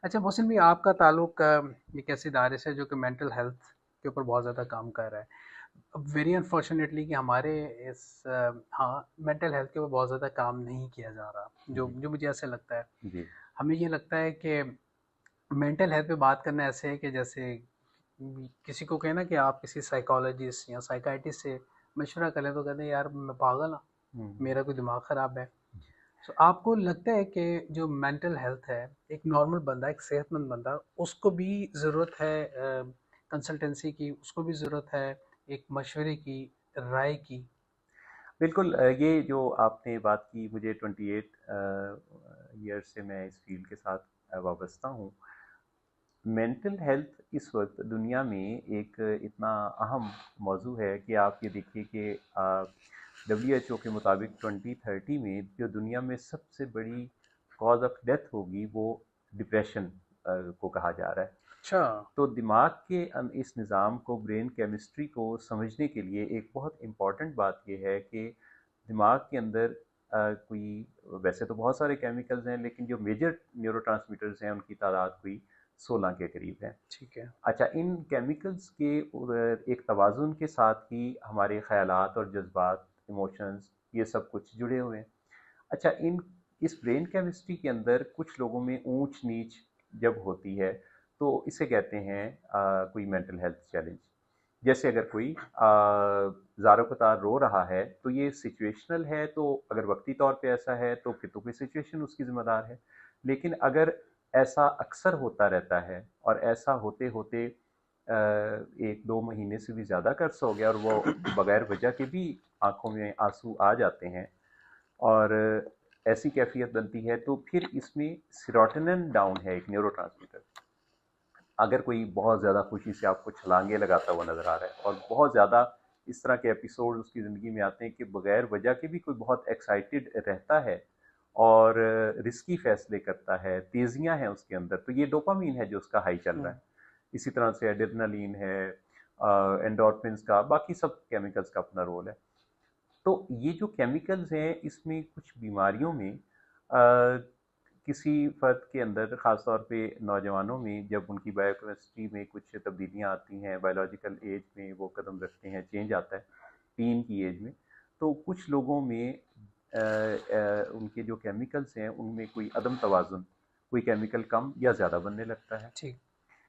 اچھا محسن بھی آپ کا تعلق ایک ایسے ادارے سے جو کہ مینٹل ہیلتھ کے اوپر بہت زیادہ کام کر رہا ہے. ویری انفارچونیٹلی کہ ہمارے اس ہاں مینٹل ہیلتھ کے اوپر بہت زیادہ کام نہیں کیا جا رہا، جو جی جو مجھے ایسے لگتا ہے. جی ہمیں یہ لگتا ہے کہ مینٹل ہیلتھ پہ بات کرنا ایسے ہے کہ جیسے کسی کو کہنا کہ آپ کسی سائیکالوجسٹ یا سائیکائٹسٹ سے مشورہ کریں تو کہتے ہیں یار میں پاگل ہوں، ہوں میرا کوئی دماغ خراب ہے. سو آپ کو لگتا ہے کہ جو مینٹل ہیلتھ ہے، ایک نارمل بندہ، ایک صحت مند بندہ، اس کو بھی ضرورت ہے کنسلٹنسی کی، اس کو بھی ضرورت ہے ایک مشورے کی، رائے کی؟ بالکل یہ جو آپ نے بات کی، مجھے 28 ایئر سے میں اس فیلڈ کے ساتھ وابستہ ہوں. مینٹل ہیلتھ اس وقت دنیا میں ایک اتنا اہم موضوع ہے کہ آپ یہ دیکھیے کہ WHO کے مطابق 2030 میں جو دنیا میں سب سے بڑی کاز آف ڈیتھ ہوگی وہ ڈپریشن کو کہا جا رہا ہے. اچھا. تو دماغ کے اس نظام کو، برین کیمسٹری کو سمجھنے کے لیے ایک بہت امپورٹنٹ بات یہ ہے کہ دماغ کے اندر کوئی، ویسے تو بہت سارے کیمیکلز ہیں لیکن جو میجر نیورو ٹرانسمیٹرز ہیں ان کی تعداد کوئی 16 کے قریب ہے. ٹھیک ہے. اچھا، ان کیمیکلز کے ایک توازن کے ساتھ ہی ہمارے خیالات اور جذبات، ایموشنز، یہ سب کچھ جڑے ہوئے ہیں. اچھا، اس برین کیمسٹری کے اندر کچھ لوگوں میں اونچ نیچ جب ہوتی ہے تو اسے کہتے ہیں کوئی مینٹل ہیلتھ چیلنج. جیسے اگر کوئی زارو قطار رو رہا ہے تو یہ سچویشنل ہے، تو اگر وقتی طور پہ ایسا ہے تو پھر تو کوئی سچویشن اس کی ذمہ دار ہے. لیکن اگر ایسا اکثر ہوتا رہتا ہے اور ایسا ہوتے ہوتے 1-2 مہینے سے بھی زیادہ کا عرصہ ہو گیا اور وہ بغیر وجہ کے بھی آنکھوں میں آنسو آ جاتے ہیں اور ایسی کیفیت بنتی ہے، تو پھر اس میں سیروٹونن ڈاؤن ہے، ایک نیورو ٹرانسمیٹر. اگر کوئی بہت زیادہ خوشی سے آپ کو چھلانگے لگاتا ہوا نظر آ رہا ہے اور بہت زیادہ اس طرح کے ایپیسوڈ اس کی زندگی میں آتے ہیں کہ بغیر وجہ کے بھی کوئی بہت ایکسائٹیڈ رہتا ہے اور رسکی فیصلے کرتا ہے، تیزیاں ہیں اس کے اندر، تو یہ ڈوپامین ہے جو اس کا ہائی چل رہا ہوں. ہے. اسی طرح سے ایڈرنلین ہے، انڈورفنس کا، باقی سب کیمیکلز کا اپنا رول ہے. تو یہ جو کیمیکلز ہیں اس میں کچھ بیماریوں میں کسی فرد کے اندر، خاص طور پہ نوجوانوں میں، جب ان کی بائیو میں کچھ تبدیلیاں آتی ہیں، بایولوجیکل ایج میں وہ قدم رکھتے ہیں، چینج آتا ہے تین کی ایج میں، تو کچھ لوگوں میں ان کے جو کیمیکلز ہیں ان میں کوئی عدم توازن، کوئی کیمیکل کم یا زیادہ بننے لگتا ہے. ٹھیک.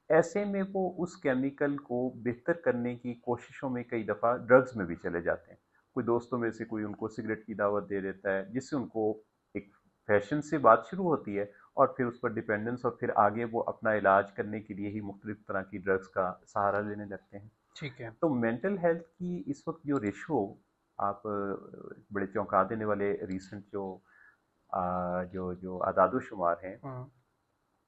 ایسے میں وہ اس کیمیکل کو بہتر کرنے کی کوششوں میں کئی دفعہ ڈرگز میں بھی چلے جاتے ہیں. کوئی دوستوں میں سے کوئی ان کو سگریٹ کی دعوت دے دیتا ہے جس سے ان کو ایک فیشن سے بات شروع ہوتی ہے اور پھر اس پر ڈیپینڈنس، اور پھر آگے وہ اپنا علاج کرنے کے لیے ہی مختلف طرح کی ڈرگز کا سہارا لینے لگتے ہیں. ٹھیک ہے. تو مینٹل ہیلتھ کی اس وقت جو ریشو، آپ بڑے چونکا دینے والے ریسنٹ جو اعداد و شمار ہیں ہاں.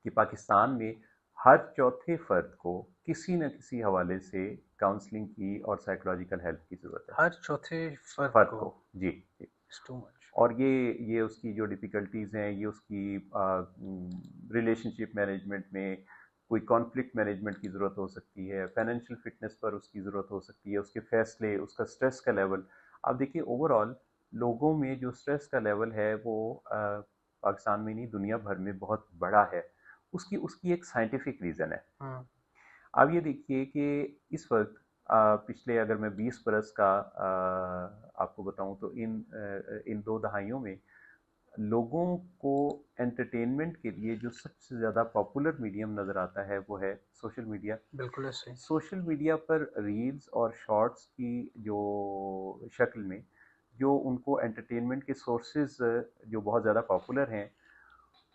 کہ پاکستان میں ہر چوتھے فرد کو کسی نہ کسی حوالے سے کاؤنسلنگ کی اور سائیکولوجیکل ہیلپ کی ضرورت ہے. ہر چوتھے فرد فرد کو؟ کو، جی جی. It's too much. اور یہ اس کی جو ڈیفیکلٹیز ہیں، یہ اس کی ریلیشن شپ مینجمنٹ میں کوئی کانفلکٹ مینجمنٹ کی ضرورت ہو سکتی ہے، فائنینشیل فٹنس پر اس کی ضرورت ہو سکتی ہے، اس کے فیصلے، اس کا سٹریس کا لیول. آپ دیکھیے اوور آل لوگوں میں جو سٹریس کا لیول ہے وہ پاکستان میں نہیں دنیا بھر میں بہت بڑا ہے. اس کی ایک سائنٹیفک ریزن ہے. ہاں. اب یہ دیکھیے کہ اس وقت پچھلے، اگر میں 20 برس کا آپ کو بتاؤں تو ان 2 دہائیوں میں لوگوں کو انٹرٹینمنٹ کے لیے جو سب سے زیادہ پاپولر میڈیم نظر آتا ہے وہ ہے سوشل میڈیا. بالکل ایسے ہی. سوشل میڈیا پر ریلز اور شارٹس کی جو شکل میں جو ان کو انٹرٹینمنٹ کے سورسز جو بہت زیادہ پاپولر ہیں،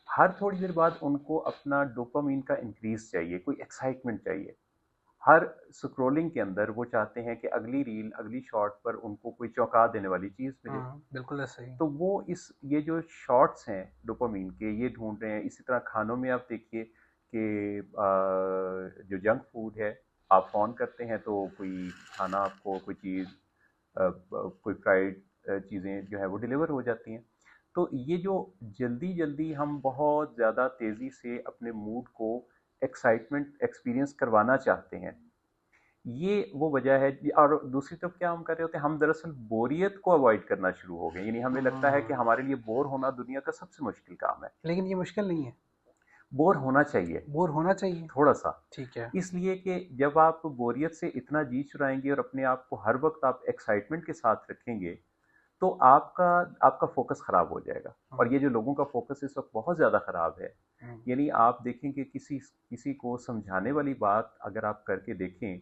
ہر تھوڑی دیر بعد ان کو اپنا ڈوپامین کا انکریز چاہیے، کوئی ایکسائٹمنٹ چاہیے. ہر سکرولنگ کے اندر وہ چاہتے ہیں کہ اگلی ریل، اگلی شارٹ پر ان کو کوئی چونکا دینے والی چیز ملے. ہاں. بالکل ایسے ہی. تو وہ یہ جو شارٹس ہیں ڈوپامین کے، یہ ڈھونڈ رہے ہیں. اسی طرح کھانوں میں آپ دیکھیے کہ جو جنک فوڈ ہے، آپ فون کرتے ہیں تو کوئی کھانا آپ کو، کوئی چیز، کوئی فرائیڈ چیزیں جو ہے وہ ڈیلیور ہو جاتی ہیں. تو یہ جو جلدی جلدی ہم بہت زیادہ تیزی سے اپنے موڈ کو ایکسائٹمنٹ ایکسپیرینس کروانا چاہتے ہیں، یہ وہ وجہ ہے. اور دوسری طرف کیا ہم کر رہے ہوتے ہیں، ہم دراصل بوریت کو اوائڈ کرنا شروع ہو گئے. یعنی ہمیں لگتا ہے کہ ہاں. ہمارے لیے بور ہونا دنیا کا سب سے مشکل کام ہے. لیکن یہ مشکل نہیں ہے. بور ہونا چاہیے بور ہونا چاہیے. تھوڑا سا، ٹھیک ہے. اس لیے کہ جب آپ بوریت سے اتنا جی چرائیں گے اور اپنے آپ کو ہر وقت آپ ایکسائٹمنٹ کے ساتھ رکھیں گے تو آپ کا فوکس خراب ہو جائے گا. اور یہ جو لوگوں کا فوکس اس وقت بہت زیادہ خراب ہے، یعنی آپ دیکھیں کہ کسی کو سمجھانے والی بات اگر آپ کر کے دیکھیں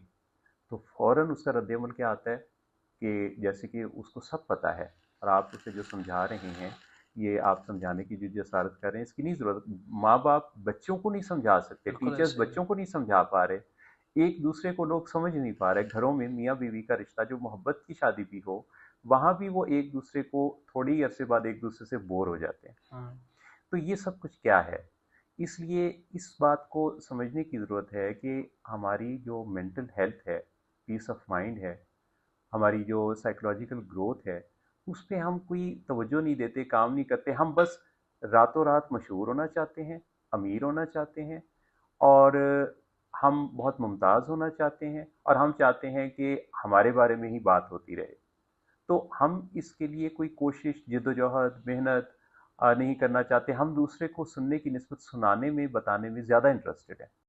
تو فوراً اس کا رد عمل کیا آتا ہے کہ جیسے کہ اس کو سب پتہ ہے اور آپ اسے جو سمجھا رہے ہیں، یہ آپ سمجھانے کی جو جسارت کر رہے ہیں اس کی نہیں ضرورت. ماں باپ بچوں کو نہیں سمجھا سکتے، بالکل ٹیچرز ایسے ہی. بچوں کو نہیں سمجھا پا رہے، ایک دوسرے کو لوگ سمجھ نہیں پا رہے. گھروں میں میاں بیوی کا رشتہ جو محبت کی شادی بھی ہو، وہاں بھی وہ ایک دوسرے کو تھوڑی عرصے بعد ایک دوسرے سے بور ہو جاتے ہیں. تو یہ سب کچھ کیا ہے؟ اس لیے اس بات کو سمجھنے کی ضرورت ہے کہ ہماری جو مینٹل ہیلتھ ہے، پیس آف مائنڈ ہے، ہماری جو سائیکولوجیکل گروتھ ہے، اس پہ ہم کوئی توجہ نہیں دیتے، کام نہیں کرتے. ہم بس راتوں رات مشہور ہونا چاہتے ہیں، امیر ہونا چاہتے ہیں، اور ہم بہت ممتاز ہونا چاہتے ہیں، اور ہم چاہتے ہیں کہ ہمارے بارے میں ہی بات ہوتی رہے. تو ہم اس کے لیے کوئی کوشش، جدوجہد، محنت نہیں کرنا چاہتے. ہم دوسرے کو سننے کی نسبت سنانے میں، بتانے میں زیادہ انٹرسٹڈ ہیں.